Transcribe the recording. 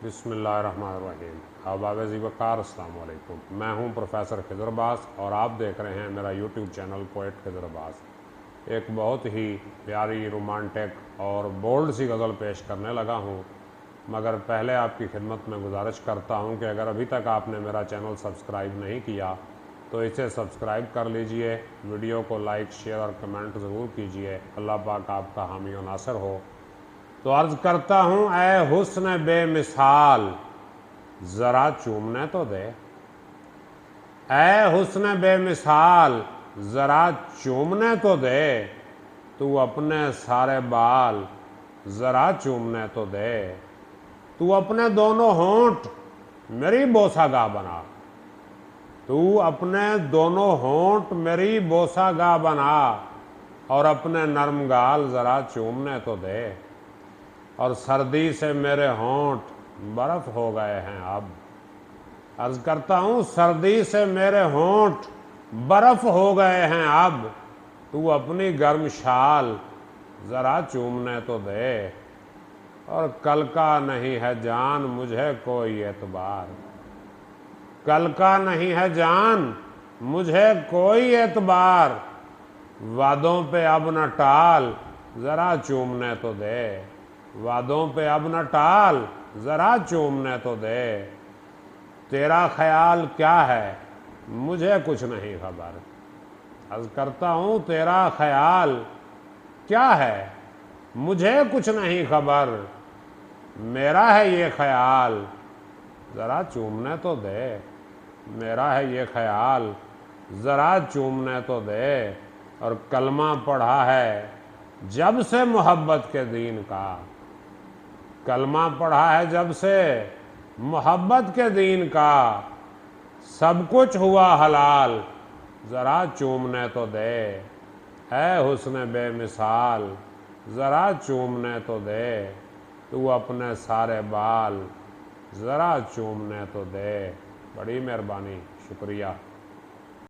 बिस्मिल्लाहिर्रहमानिर्रहीम। अहबाब ज़ीबकार अस्सलाम वालेकुम। मैं हूं प्रोफेसर खिज़र अब्बास और आप देख रहे हैं मेरा YouTube channel poet Khizar Abbas. एक बहुत ही प्यारी रोमांटिक और बोल्ड सी गज़ल पेश करने लगा हूं, मगर पहले आपकी खिदमत में गुजारिश करता हूं कि अगर अभी तक आपने मेरा चैनल सब्सक्राइब नहीं किया तो इसे सब्सक्राइब कर लीजिए। वीडियो को लाइक, शेयर और कमेंट ज़रूर कीजिए। अल्लाह पाक आपका हामी और नासिर हो। तो अर्ज़ करता हूँ, ऐ हुस्न बेमिसाल ज़रा चूमने तो दे। ऐ हुस्न बेमिसाल ज़रा चूमने तो दे। तू अपने सारे बाल ज़रा चूमने तो दे। तू अपने दोनों होंठ मेरी बोसागाह बना। तू अपने दोनों होंठ मेरी बोसागाह बना और अपने नरम गाल ज़रा चूमने तो दे। और सर्दी से मेरे होंठ बर्फ़ हो गए हैं अब। अर्ज़ करता हूँ, सर्दी से मेरे होंठ बर्फ़ हो गए हैं अब। तू अपनी गर्म शाल ज़रा चूमने तो दे। और कल का नहीं है जान मुझे कोई एतबार। कल का नहीं है जान मुझे कोई एतबार। वादों पे अब न टाल ज़रा चूमने तो दे। वादों पे अब न टाल ज़रा चूमने तो दे। तेरा ख्याल क्या है मुझे कुछ नहीं खबर। अर्ज़ करता हूँ, तेरा ख्याल क्या है मुझे कुछ नहीं खबर। मेरा है ये ख्याल ज़रा चूमने तो दे। मेरा है ये ख्याल ज़रा चूमने तो दे। और कलमा पढ़ा है जब से मोहब्बत के दीन का। कलमा पढ़ा है जब से मोहब्बत के दीन का। सब कुछ हुआ हलाल ज़रा चूमने तो दे। ऐ हुस्न बेमिसाल ज़रा चूमने तो दे। तू अपने सारे बाल ज़रा चूमने तो दे। बड़ी मेहरबानी, शुक्रिया।